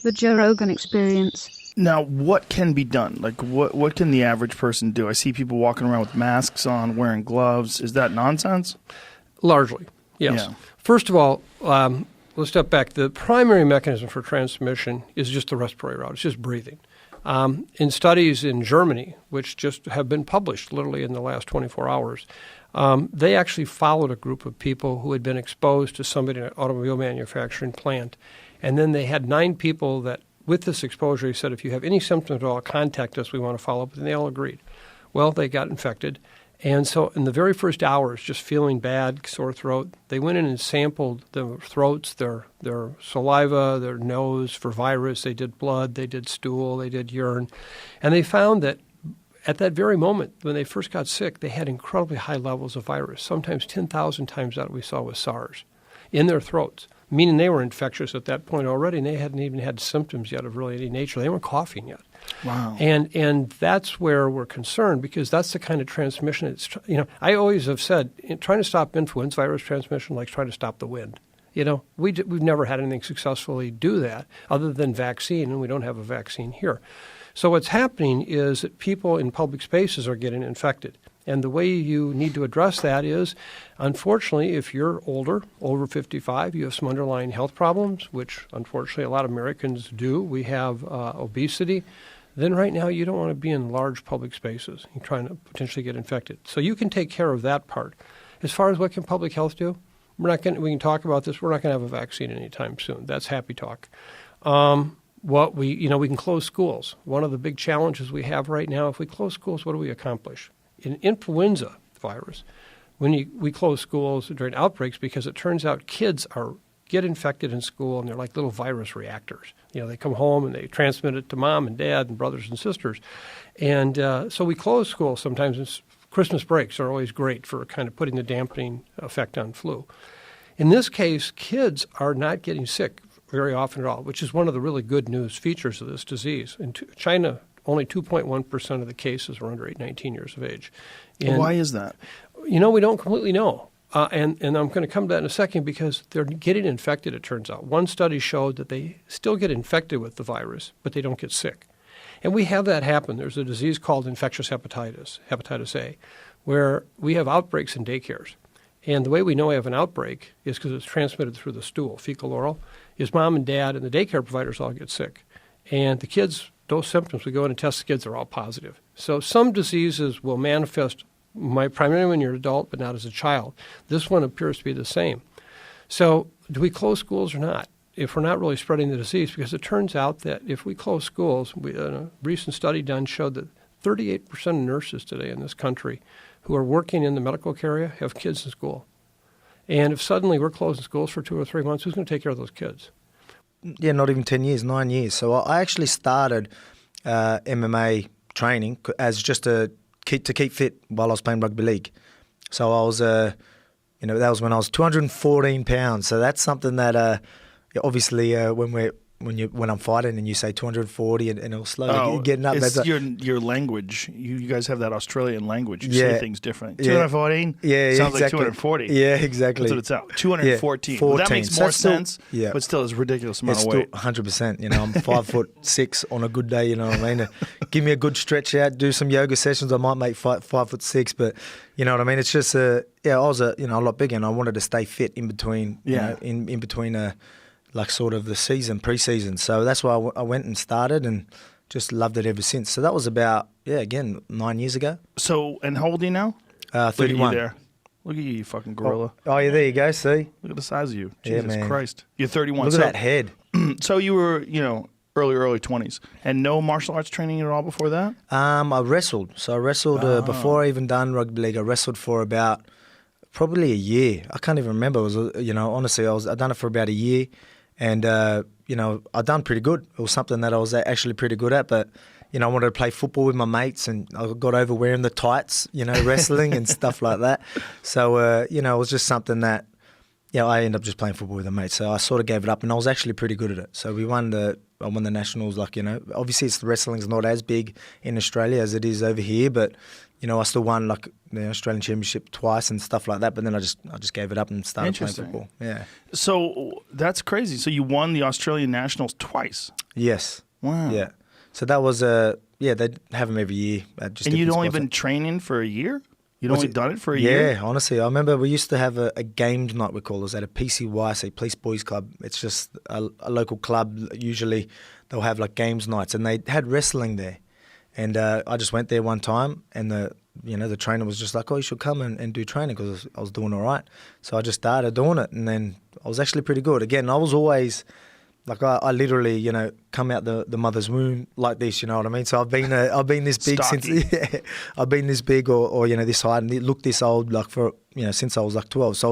The Joe Rogan Experience. Now, what can be done? Like, what can the average person do? I see people walking around with masks on, wearing gloves. Is that nonsense? Largely, yes. Yeah. First of all, let's step back. The primary mechanism for transmission is just the respiratory route. It's just breathing. In studies in Germany, which just have been published literally in the last 24 hours, they actually followed a group of people who had been exposed to somebody in an automobile manufacturing plant. And then they had 9 people that, with this exposure, he said, if you have any symptoms at all, contact us. We want to follow up. And they all agreed. Well, they got infected. And so in the very first hours, just feeling bad, sore throat, they went in and sampled their throats, their saliva, their nose for virus. They did blood, they did stool, they did urine. And they found that at that very moment, when they first got sick, they had incredibly high levels of virus, sometimes 10,000 times that we saw with SARS, in their throats, meaning they were infectious at that point already, and they hadn't even had symptoms yet of really any nature. They weren't coughing yet. Wow. And that's where we're concerned, because that's the kind of transmission. It's, I always have said, trying to stop influenza virus transmission like trying to stop the wind. We've never had anything successfully do that other than vaccine, and we don't have a vaccine here. So what's happening is that people in public spaces are getting infected. And the way you need to address that is, unfortunately, if you're older, over 55, you have some underlying health problems, which unfortunately a lot of Americans do. We have obesity. Then right now you don't want to be in large public spaces. You're trying to potentially get infected. So you can take care of that part. As far as what can public health do, we can talk about this. We're not going to have a vaccine anytime soon. That's happy talk. We can close schools. One of the big challenges we have right now, if we close schools, what do we accomplish? In influenza virus, when we close schools during outbreaks, because it turns out kids get infected in school and they're like little virus reactors. They come home and they transmit it to mom and dad and brothers and sisters. And so we close schools sometimes. Christmas breaks are always great for kind of putting the dampening effect on flu. In this case, kids are not getting sick very often at all, which is one of the really good news features of this disease. In China, only 2.1% of the cases are under 19 years of age. And, why is that? We don't completely know. And I'm going to come to that in a second, because they're getting infected, it turns out. One study showed that they still get infected with the virus, but they don't get sick. And we have that happen. There's a disease called infectious hepatitis A, where we have outbreaks in daycares. And the way we know we have an outbreak is because it's transmitted through the stool, fecal oral, is mom and dad and the daycare providers all get sick. And the kids, those symptoms, we go in and test the kids, they're all positive. So some diseases will manifest primarily when you're an adult, but not as a child. This one appears to be the same. So do we close schools or not if we're not really spreading the disease? Because it turns out that if we close schools, a recent study done showed that 38% of nurses today in this country who are working in the medical care area have kids in school. And if suddenly we're closing schools for 2 or 3 months, who's going to take care of those kids? Yeah, not even 10 years, 9 years. So I actually started MMA training as just to keep fit while I was playing rugby league. So I was, that was when I was 214 pounds. So that's something that obviously when I'm fighting and you say 240 and it'll slowly getting up. It's your language. You guys have that Australian language. You say things different. Yeah. 214 sounds exactly. Like 240. Yeah, exactly. That's what it's out. 214. Yeah, well, that makes more sense, yeah. but still it's a ridiculous amount It's of weight. Still 100%. I'm 5'6" on a good day, you know what I mean? Give me a good stretch out, do some yoga sessions, I might make 5'6", but you know what I mean? It's just, I was a lot bigger, and I wanted to stay fit in between, in between like sort of the pre-season. So that's why I went and started and just loved it ever since. So that was about, 9 years ago. So, and how old are you now? 31. Look at you there. Look at you fucking gorilla. Oh, yeah, there you go, see? Look at the size of you. Yeah, Jesus man. Christ. You're 31. Look at that head. So you were, early 20s. And no martial arts training at all before that? I wrestled. So I wrestled before I even done rugby league. I wrestled for about probably a year. I can't even remember. It was, honestly, I done it for about a year. And, I done pretty good. It was something that I was actually pretty good at. But, I wanted to play football with my mates, and I got over wearing the tights, wrestling and stuff like that. So, it was just something that, I ended up just playing football with my mates. So I sort of gave it up, and I was actually pretty good at it. So we won I won the nationals. Like, you know, obviously wrestling's not as big in Australia as it is over here, but you know, I still won like the Australian Championship twice and stuff like that. But then I just gave it up and started playing football. Yeah. So that's crazy. So you won the Australian nationals twice. Yes. Wow. Yeah. So that was yeah, they have them every year. Just And you'd only been training for a year? You'd only done it for a year? Yeah, honestly. I remember we used to have a games night, we call it. It was at a PCY, say Police Boys Club. It's just a local club. Usually they'll have like games nights, and they had wrestling there. And I just went there one time, and the trainer was just like, oh, you should come and do training, because I was doing all right. So I just started doing it, and then I was actually pretty good. Again, I was always... Like I literally, you know, come out the mother's womb like this, you know what I mean? So I've been this big since I've been this big or you know, this height and look this old, like for, you know, since I was like 12. So I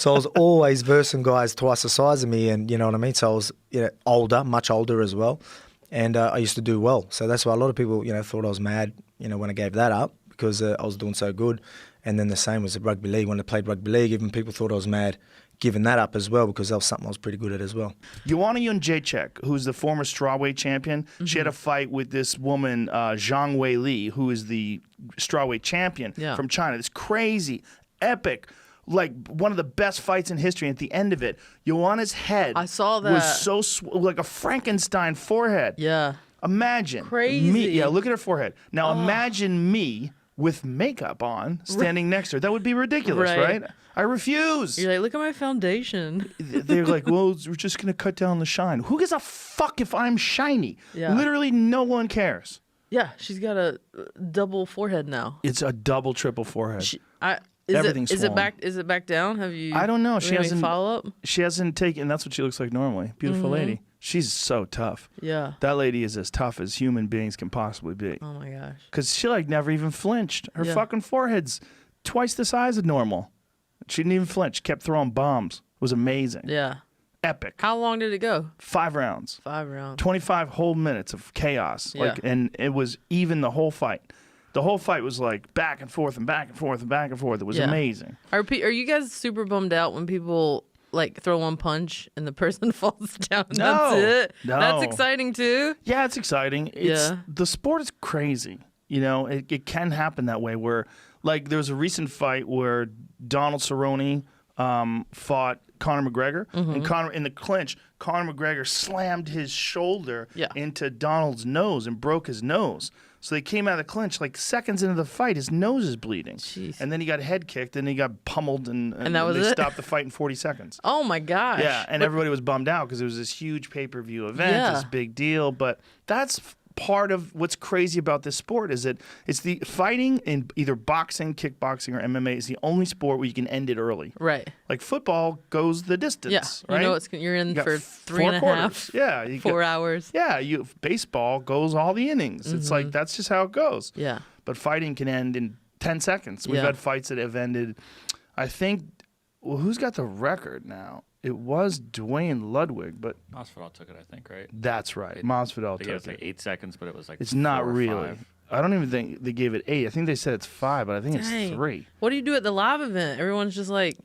was always versing guys twice the size of me, and you know what I mean? So I was, you know, older, much older as well, and I used to do well. So that's why a lot of people, you know, thought I was mad, you know, when I gave that up, because I was doing so good. And then the same was at rugby league. When I played rugby league, even people thought I was mad giving that up as well, because that was something I was pretty good at as well. Joanna Jędrzejczyk, who's the former strawweight champion, she had a fight with this woman, Zhang Wei Lee, who is the strawweight champion from China. This crazy, epic, like one of the best fights in history. And at the end of it, Joanna's head I saw that. was so like a Frankenstein forehead. Yeah. Imagine. Crazy. Me, yeah, look at her forehead. Now imagine me with makeup on, standing next to her. That would be ridiculous, right? I refuse. You're like, look at my foundation. They're like, well, we're just going to cut down the shine. Who gives a fuck if I'm shiny? Yeah. Literally no one cares. Yeah, she's got a double forehead now. It's a double, triple forehead. Everything's swollen. Is it back down? Have you? I don't know. She hasn't follow up. She hasn't taken. That's what she looks like normally. Beautiful lady. She's so tough. Yeah. That lady is as tough as human beings can possibly be. Oh my gosh. Because she like never even flinched. Her fucking forehead's twice the size of normal. She didn't even flinch. Kept throwing bombs. It was amazing. Yeah. Epic. How long did it go? 5 rounds. 5 rounds. 25 whole minutes of chaos. Yeah. And it was even the whole fight. The whole fight was like back and forth and back and forth and back and forth. It was amazing. Are you guys super bummed out when people like throw one punch and the person falls down? And No. That's it. No. That's exciting too. Yeah, it's exciting. The sport is crazy. You know, it can happen that way where, like, there was a recent fight where Donald Cerrone fought Conor McGregor, and Conor in the clinch, Conor McGregor slammed his shoulder into Donald's nose and broke his nose. So they came out of the clinch like seconds into the fight. His nose is bleeding, and then he got head kicked, and he got pummeled, and that was they it? stopped the fight in 40 seconds. Oh my gosh. Yeah, and everybody was bummed out because it was this huge pay-per-view event, this big deal. But that's part of what's crazy about this sport is that it's the fighting in either boxing, kickboxing, or MMA is the only sport where you can end it early. Right. Like football goes the distance. Yeah. Right? You know you're in You for got 3.5. 4 Yeah. 4 hours. Yeah. Baseball goes all the innings. It's like that's just how it goes. Yeah. But fighting can end in 10 seconds. We've had fights that have ended. I think. Well, who's got the record now? It was Dwayne Ludwig, but Masvidal took it, I think, right? that's right. Masvidal They took gave it it. like 8 seconds, but it was like It's 4 not or really. 5. I don't even think they gave it 8. I think they said it's 5, but I think Dang. it's 3. What do you do at the live event? Everyone's just like,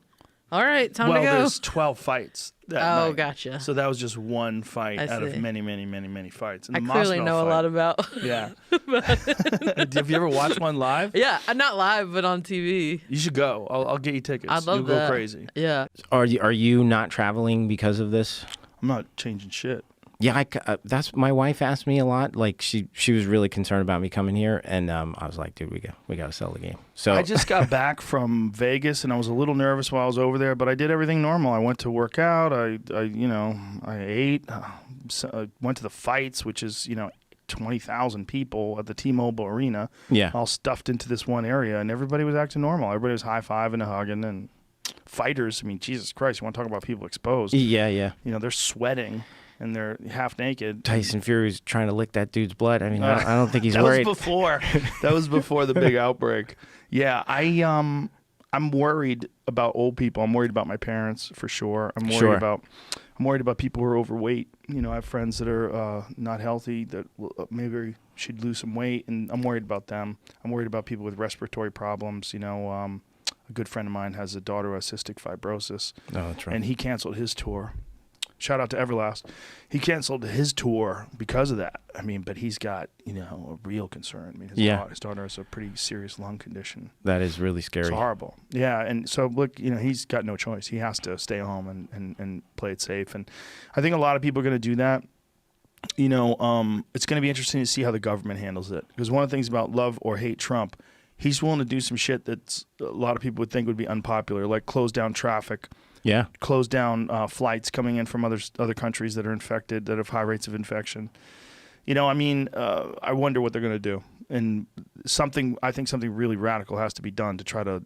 all right, time Well, to go. there's 12 fights. That Oh, night. gotcha. So that was just one fight I out of see. many, many, many, many fights. And I the clearly Masvidal know a fight- lot about. Yeah. Have you ever watched one live? Yeah, not live, but on TV. You should go. I'll get you tickets. I'd love You'll that. go crazy. Yeah. Are you not traveling because of this? I'm not changing shit. Yeah, that's my wife asked me a lot. Like she was really concerned about me coming here, and I was like, dude, we got to sell the game. So I just got back from Vegas, and I was a little nervous while I was over there, but I did everything normal. I went to work out. I ate. Went to the fights, which is 20,000 people at the T-Mobile Arena. Yeah. All stuffed into this one area, and everybody was acting normal. Everybody was high-fiving and hugging, and fighters. I mean, Jesus Christ, you want to talk about people exposed? yeah. They're sweating. And they're half naked. Tyson Fury's trying to lick that dude's blood. I mean, I don't think he's that worried. Was before. That was before the big outbreak. Yeah, I'm worried about old people. I'm worried about my parents for sure. I'm worried about people who are overweight. I have friends that are not healthy that maybe should lose some weight, and I'm worried about them. I'm worried about people with respiratory problems. A good friend of mine has a daughter with cystic fibrosis. Oh, that's right. And he canceled his tour. shout out to Everlast. He canceled his tour because of that. I mean, but he's got, a real concern. I mean, his daughter has a pretty serious lung condition. That is really scary. It's horrible. Yeah, and so look, he's got no choice. He has to stay home and play it safe. And I think a lot of people are going to do that. It's going to be interesting to see how the government handles it. Because one of the things about love or hate Trump, he's willing to do some shit that a lot of people would think would be unpopular, like close down traffic. Yeah. Close down flights coming in from other countries that are infected, that have high rates of infection. I wonder what they're going to do. And I think something really radical has to be done to try to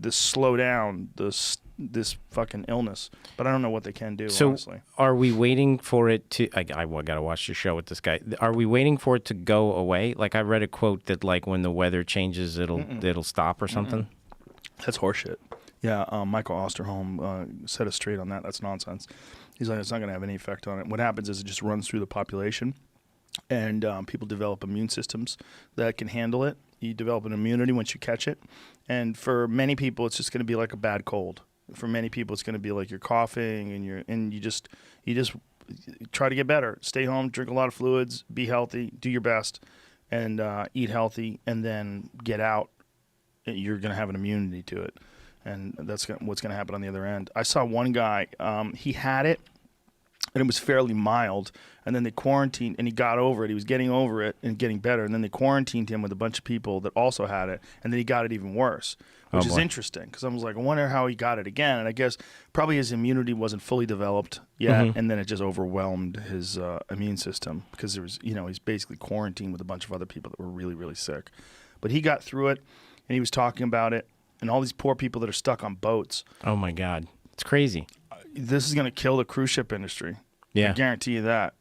slow down this fucking illness. But I don't know what they can do, honestly. Are we waiting for it to... I got to watch your show with this guy. Are we waiting for it to go away? Like, I read a quote that, like, when the weather changes, it'll stop or something. That's horseshit. Yeah, Michael Osterholm set us straight on that. That's nonsense. He's like, it's not going to have any effect on it. What happens is it just runs through the population, and people develop immune systems that can handle it. You develop an immunity once you catch it. And for many people, it's just going to be like a bad cold. For many people, it's going to be like you're coughing, and you just try to get better. Stay home, drink a lot of fluids, be healthy, do your best, and eat healthy, and then get out. You're going to have an immunity to it. And that's what's going to happen on the other end. I saw one guy, he had it, and it was fairly mild, and then they quarantined, and he got over it. He was getting over it and getting better, and then they quarantined him with a bunch of people that also had it, and then he got it even worse, which is interesting, because I was like, I wonder how he got it again, and I guess probably his immunity wasn't fully developed yet, and then it just overwhelmed his immune system, because there was, he's basically quarantined with a bunch of other people that were really, really sick. But he got through it, and he was talking about it, and all these poor people that are stuck on boats. Oh, my God. It's crazy. This is going to kill the cruise ship industry. Yeah. I guarantee you that.